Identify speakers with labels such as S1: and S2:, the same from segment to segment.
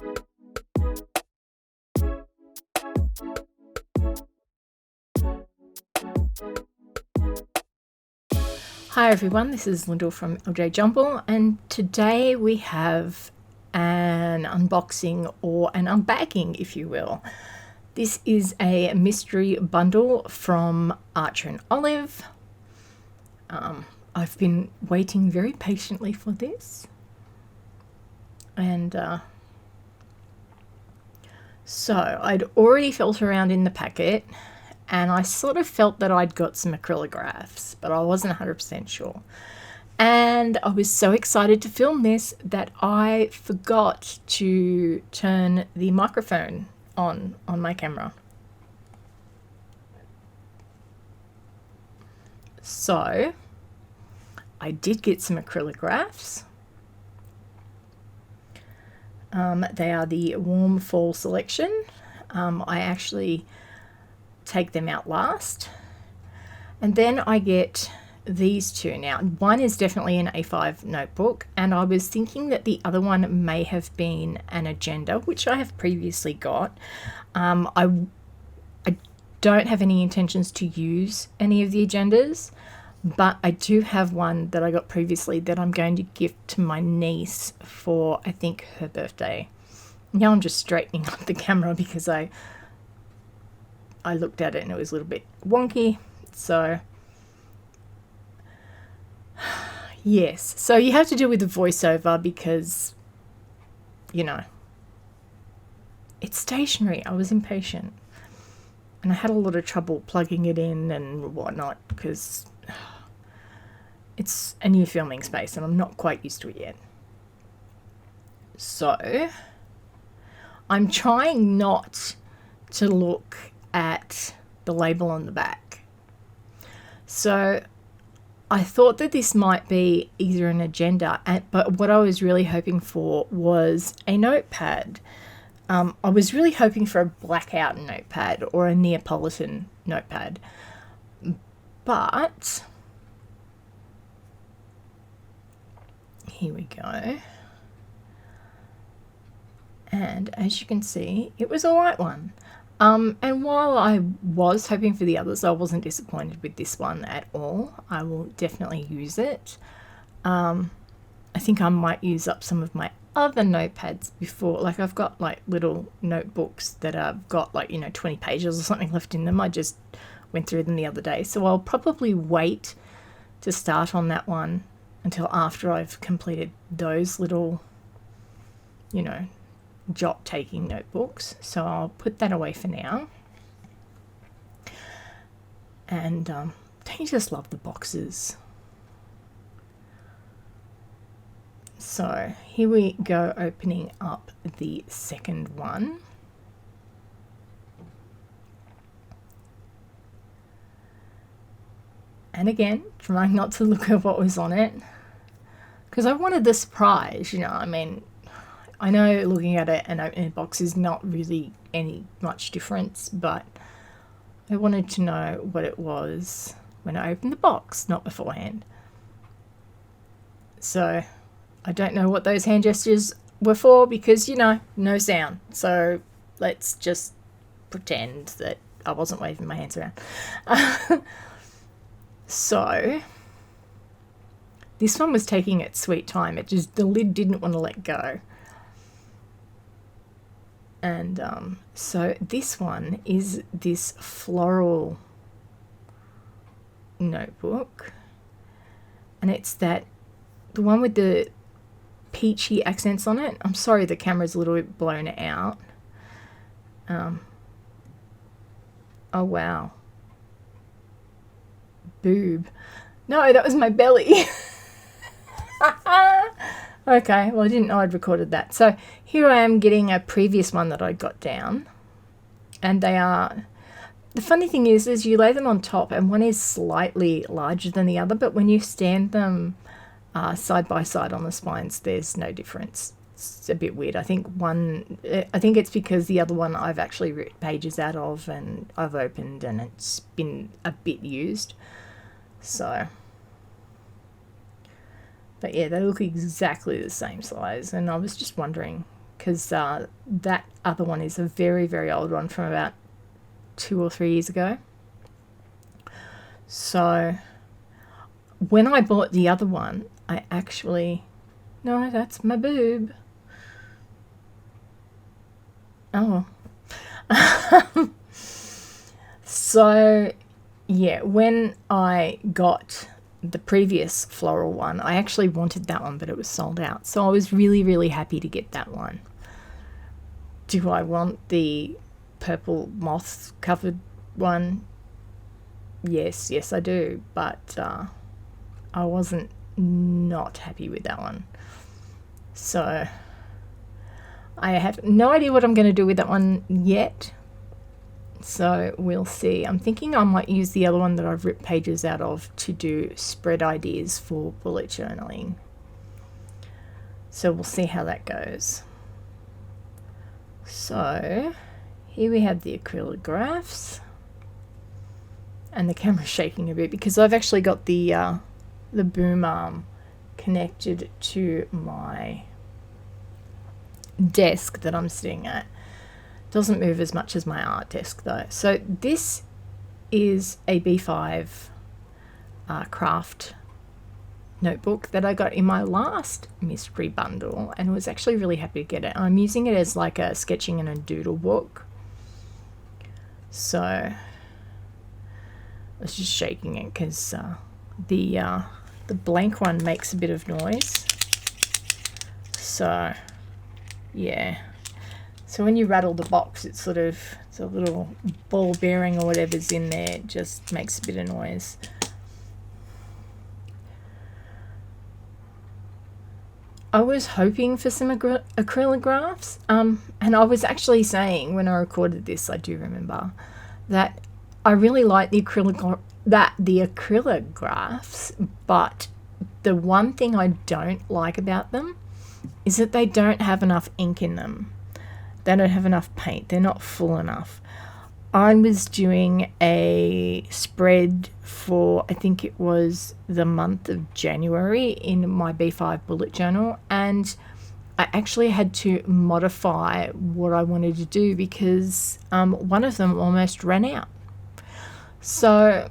S1: Hi everyone, this is Lyndall from LJ Jumble, and today we have an unboxing or an unbagging, if you will. This is a mystery bundle from Archer and Olive. I've been waiting very patiently for this, and so I'd already felt around in the packet, and I sort of felt that I'd got some acrylographs, but I wasn't 100% sure. And I was so excited to film this that I forgot to turn the microphone on my camera. So I did get some acrylographs. They are the Warm Fall Selection. I actually take them out last. And then I get these two. Now, one is definitely an A5 notebook, and I was thinking that the other one may have been an agenda, which I have previously got. I don't have any intentions to use any of the agendas, but I do have one that I got previously that I'm going to give to my niece for, I think, her birthday. Now I'm just straightening up the camera because I looked at it and it was a little bit wonky. So yes, so you have to deal with the voiceover because, you know, it's stationary. I was impatient and I had a lot of trouble plugging it in and whatnot because it's a new filming space and I'm not quite used to it yet. So I'm trying not to look at the label on the back. So I thought that this might be either an agenda, but what I was really hoping for was a notepad. I was really hoping for a blackout notepad or a Neapolitan notepad. But here we go. And as you can see, it was a white one. And while I was hoping for the others, I wasn't disappointed with this one at all. I will definitely use it. I think I might use up some of my other notepads before. Like, I've got like little notebooks that have got like, 20 pages or something left in them. I just went through them the other day. So I'll probably wait to start on that one until after I've completed those little, jot taking notebooks. So I'll put that away for now. And don't you just love the boxes? So here we go, opening up the second one. And again, trying not to look at what was on it because I wanted the surprise, I know looking at it and opening a box is not really any much difference, but I wanted to know what it was when I opened the box, not beforehand. So I don't know what those hand gestures were for because, no sound. So let's just pretend that I wasn't waving my hands around. So this one was taking its sweet time. The lid didn't want to let go. And so this one is this floral notebook, and it's the one with the peachy accents on it. I'm sorry, the camera's a little bit blown out. Oh wow, boob. No, that was my belly. Okay, well, I didn't know I'd recorded that. So here I am getting a previous one that I got down. And they are... The funny thing is you lay them on top and one is slightly larger than the other, but when you stand them side by side on the spines, there's no difference. It's a bit weird. I think it's because the other one I've actually ripped pages out of and I've opened and it's been a bit used. So... But yeah, they look exactly the same size, and I was just wondering because that other one is a very, very old one from about 2 or 3 years ago. So when I bought the other one, I actually... No, that's my boob. Oh. So, yeah, when I got the previous floral one, I actually wanted that one, but it was sold out. So I was really, really happy to get that one. Do I want the purple moth covered one? Yes, I do. But I wasn't not happy with that one. So I have no idea what I'm going to do with that one yet. So we'll see. I'm thinking I might use the other one that I've ripped pages out of to do spread ideas for bullet journaling. So we'll see how that goes. So here we have the acrylographs. And the camera's shaking a bit because I've actually got the boom arm connected to my desk that I'm sitting at. Doesn't move as much as my art desk though. So this is a B5 craft notebook that I got in my last mystery bundle and was actually really happy to get it. I'm using it as like a sketching and a doodle book. So I was just shaking it because the blank one makes a bit of noise. So yeah. So when you rattle the box, it's sort of, it's a little ball bearing or whatever's in there, it just makes a bit of noise. I was hoping for some acrylographs, and I was actually saying when I recorded this, I do remember, that I really like the acrylographs, but the one thing I don't like about them is that they don't have enough ink in them. They don't have enough paint. They're not full enough. I was doing a spread for, I think it was the month of January in my B5 bullet journal, and I actually had to modify what I wanted to do because one of them almost ran out. So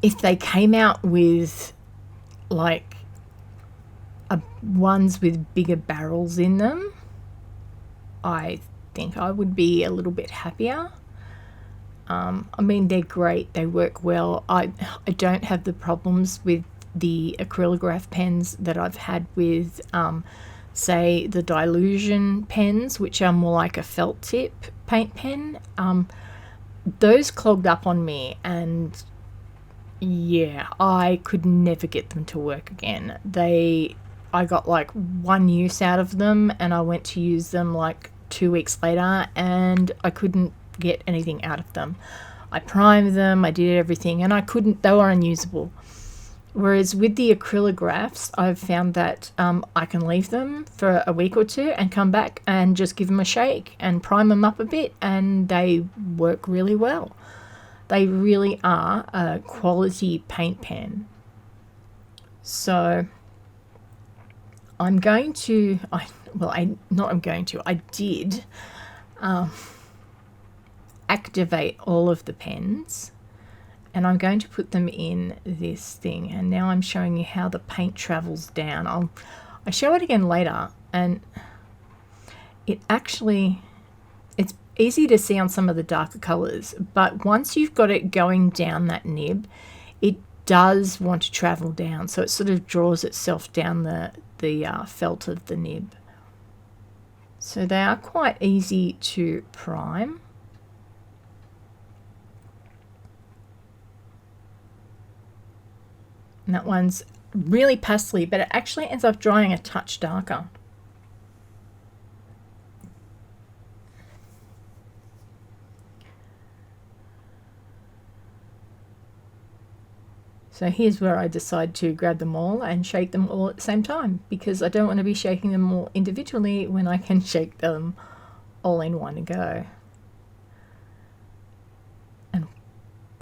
S1: if they came out with like ones with bigger barrels in them, I think I would be a little bit happier. I mean, they're great, they work well. I don't have the problems with the acrylograph pens that I've had with say the Dylusion pens, which are more like a felt tip paint pen. Those clogged up on me, and yeah, I could never get them to work again. I got like one use out of them, and I went to use them like 2 weeks later, and I couldn't get anything out of them. I primed them, I did everything, and they were unusable. Whereas with the acrylographs, I've found that I can leave them for a week or two and come back and just give them a shake and prime them up a bit, and they work really well. They really are a quality paint pen. So I'm going to, I did activate all of the pens, and I'm going to put them in this thing, and now I'm showing you how the paint travels down. I'll show it again later, and it's easy to see on some of the darker colors, but once you've got it going down that nib, it does want to travel down, so it sort of draws itself down the felt of the nib. So they are quite easy to prime. And that one's really pastely, but it actually ends up drying a touch darker. So here's where I decide to grab them all and shake them all at the same time, because I don't want to be shaking them all individually when I can shake them all in one go. And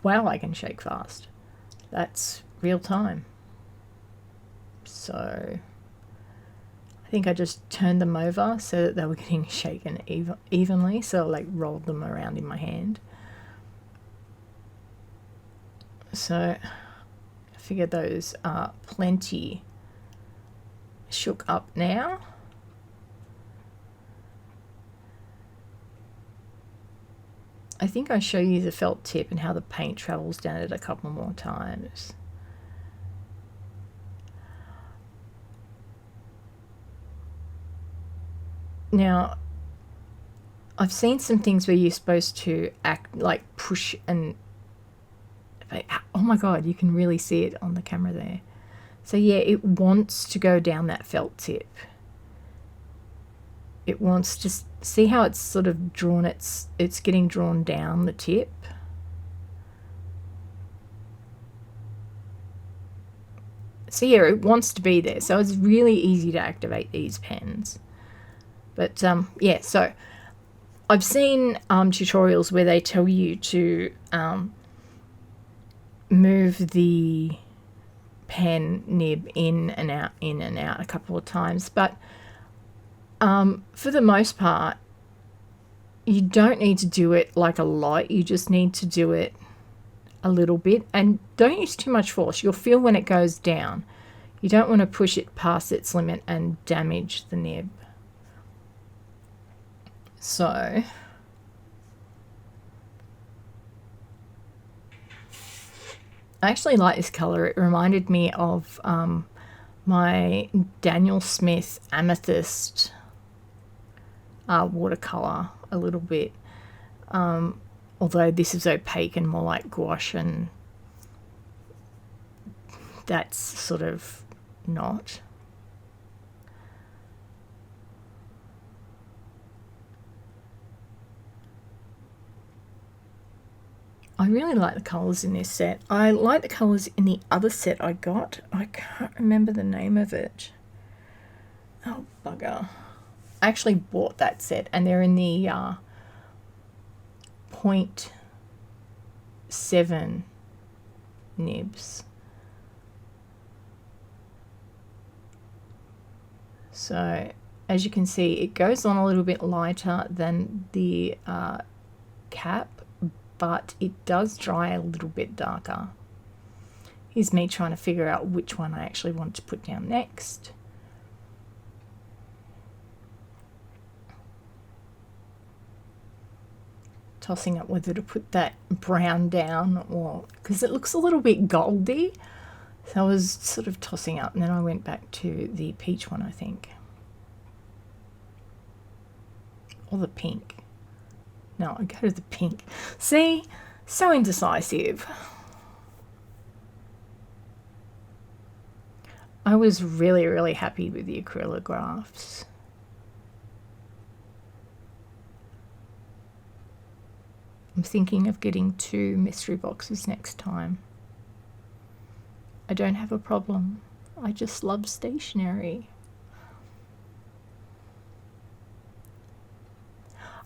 S1: wow, I can shake fast. That's real time. So I think I just turned them over so that they were getting shaken evenly, so I like rolled them around in my hand. So I figured those are plenty shook up now. I think I show you the felt tip and how the paint travels down it a couple more times. Now, I've seen some things where you're supposed to act like push and, oh my god, you can really see it on the camera there. So yeah, it wants to go down that felt tip. It wants to see how it's sort of drawn, it's getting drawn down the tip. So yeah, it wants to be there. So it's really easy to activate these pens. But yeah, so I've seen tutorials where they tell you to move the pen nib in and out a couple of times. But for the most part, you don't need to do it like a lot. You just need to do it a little bit, and don't use too much force. You'll feel when it goes down. You don't want to push it past its limit and damage the nib. So I actually like this color. It reminded me of my Daniel Smith Amethyst watercolor a little bit, although this is opaque and more like gouache, and that's sort of not. I really like the colours in this set. I like the colours in the other set I got. I can't remember the name of it. Oh, bugger. I actually bought that set, and they're in the 0.7 nibs. So as you can see, it goes on a little bit lighter than the cap, but it does dry a little bit darker. Here's me trying to figure out which one I actually want to put down next. Tossing up whether to put that brown down, or because it looks a little bit goldy. So I was sort of tossing up, and then I went back to the peach one, I think. Or the pink. No, I go to the pink. See? So indecisive. I was really, really happy with the acrylographs. I'm thinking of getting 2 mystery boxes next time. I don't have a problem. I just love stationery.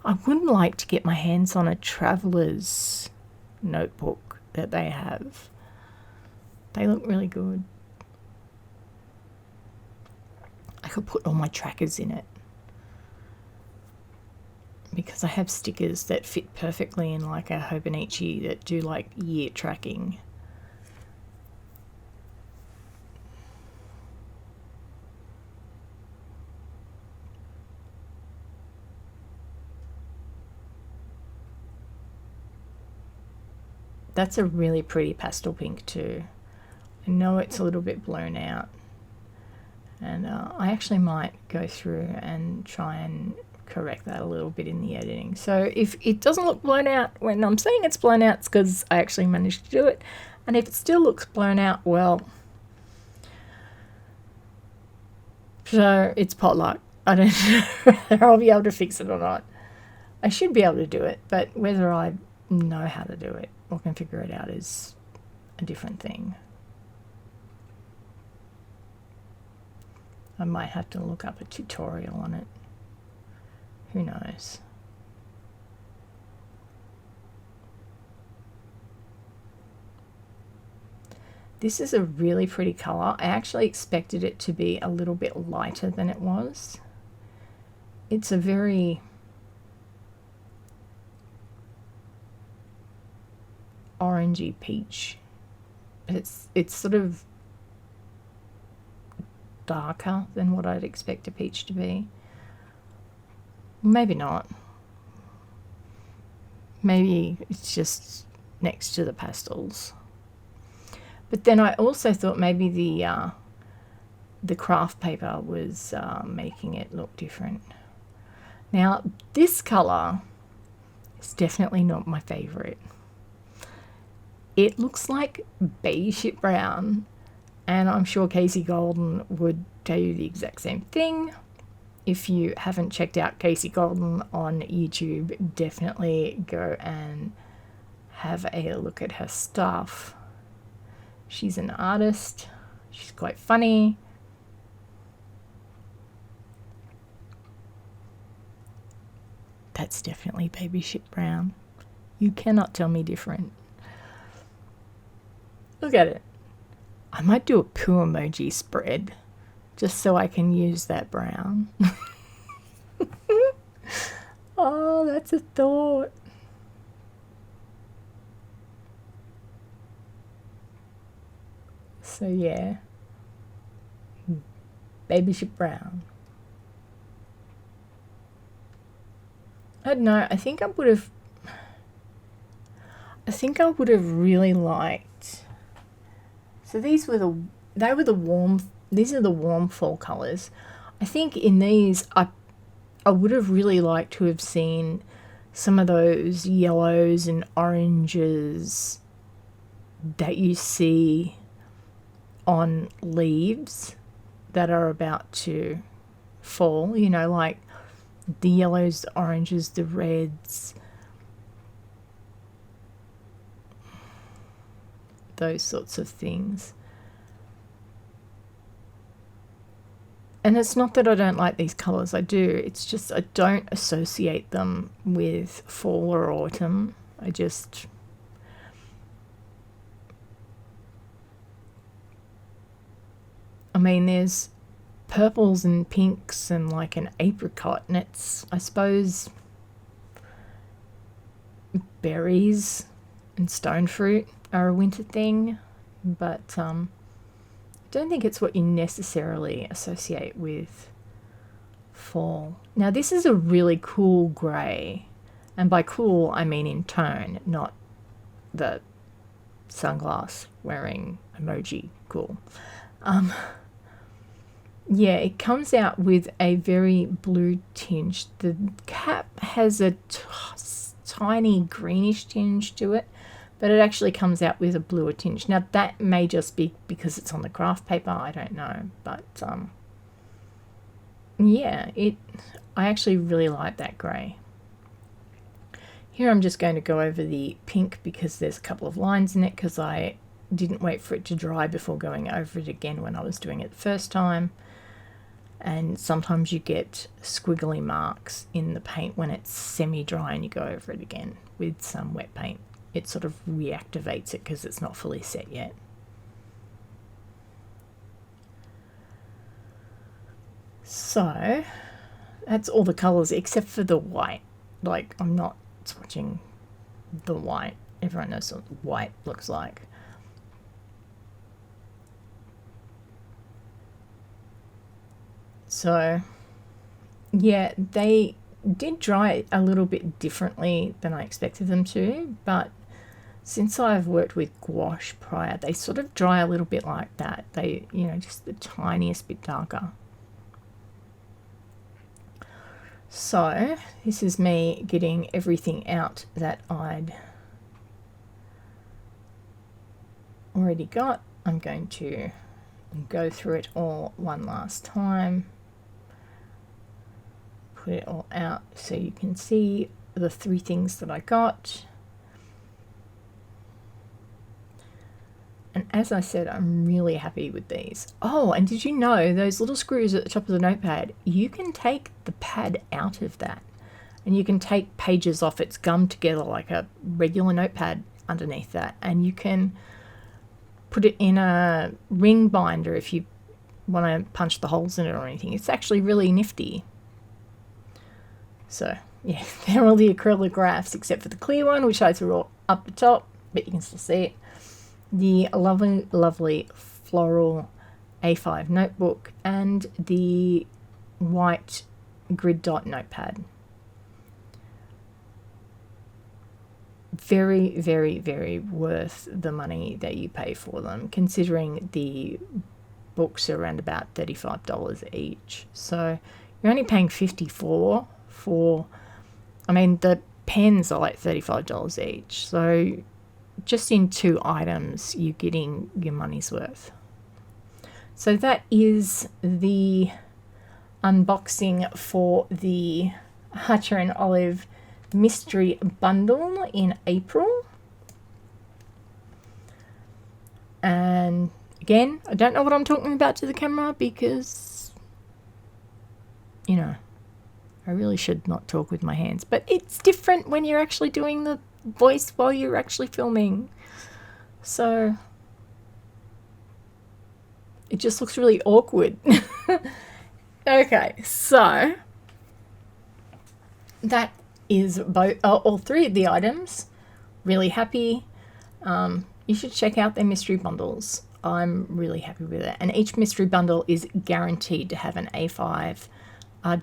S1: I would like to get my hands on a traveler's notebook that they have. They look really good. I could put all my trackers in it, because I have stickers that fit perfectly in like a Hobonichi that do like year tracking. That's a really pretty pastel pink too. I know it's a little bit blown out, and I actually might go through and try and correct that a little bit in the editing. So if it doesn't look blown out when I'm saying it's blown out, it's because I actually managed to do it. And if it still looks blown out, well, so it's potluck. I don't know whether I'll be able to fix it or not. I should be able to do it, but whether I know how to do it or can figure it out is a different thing. I might have to look up a tutorial on it. Who knows? This is a really pretty colour. I actually expected it to be a little bit lighter than it was. It's a very orangey peach. It's sort of darker than what I'd expect a peach to be. Maybe not. Maybe it's just next to the pastels. But then I also thought maybe the craft paper was making it look different. Now, this colour is definitely not my favourite. It looks like baby ship brown, and I'm sure Casey Golden would tell you the exact same thing. If you haven't checked out Casey Golden on YouTube, definitely go and have a look at her stuff. She's an artist. She's quite funny. That's definitely baby ship brown. You cannot tell me different. Look at it. I might do a poo emoji spread just so I can use that brown. Oh, that's a thought. So yeah, baby ship brown. I don't know. I think I would have really liked. So these are the warm fall colors. I think in these I would have really liked to have seen some of those yellows and oranges that you see on leaves that are about to fall, you know, like the yellows, the oranges, the reds, those sorts of things. And it's not that I don't like these colours, I do. It's just I don't associate them with fall or autumn. I mean, there's purples and pinks and like an apricot, and it's, I suppose, berries and stone fruit are a winter thing, but I don't think it's what you necessarily associate with fall. Now this is a really cool grey, and by cool I mean in tone, not the sunglass wearing emoji cool. Yeah, it comes out with a very blue tinge. The cap has a tiny greenish tinge to it, but it actually comes out with a bluer tinge. Now that may just be because it's on the craft paper, I don't know, but yeah, I actually really like that grey. Here I'm just going to go over the pink because there's a couple of lines in it, because I didn't wait for it to dry before going over it again when I was doing it the first time. And sometimes you get squiggly marks in the paint when it's semi-dry and you go over it again with some wet paint. It sort of reactivates it because it's not fully set yet. So that's all the colours except for the white. Like, I'm not swatching the white. Everyone knows what white looks like. So yeah, they did dry a little bit differently than I expected them to, but since I've worked with gouache prior, they sort of dry a little bit like that. They, you know, just the tiniest bit darker. So this is me getting everything out that I'd already got. I'm going to go through it all one last time. Put it all out so you can see the 3 things that I got. And as I said, I'm really happy with these. Oh, and did you know those little screws at the top of the notepad, you can take the pad out of that and you can take pages off. It's gummed together like a regular notepad underneath that, and you can put it in a ring binder if you want to punch the holes in it or anything. It's actually really nifty. So yeah, they're all the acrylic graphs except for the clear one, which I threw up the top, but you can still see it. The lovely floral A5 notebook and the white grid dot notepad. Very, very, very worth the money that you pay for them, considering the books are around about $35 each. So you're only paying $54 for, I mean, the pens are like $35 each. So just in 2 items, you're getting your money's worth. So that is the unboxing for the Hutcher and Olive mystery bundle in April. And again, I don't know what I'm talking about to the camera because, you know, I really should not talk with my hands, but it's different when you're actually doing the voice while you're actually filming. So it just looks really awkward. Okay, so that is both all 3 of the items. Really happy. You should check out their mystery bundles. I'm really happy with it. And each mystery bundle is guaranteed to have an A5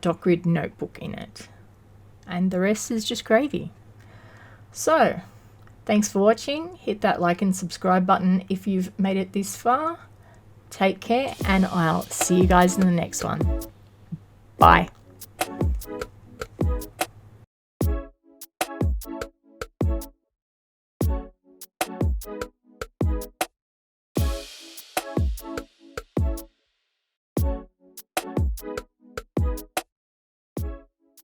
S1: dot grid notebook in it. And the rest is just gravy. So, thanks for watching. Hit that like and subscribe button if you've made it this far. Take care, and I'll see you guys in the next one. Bye.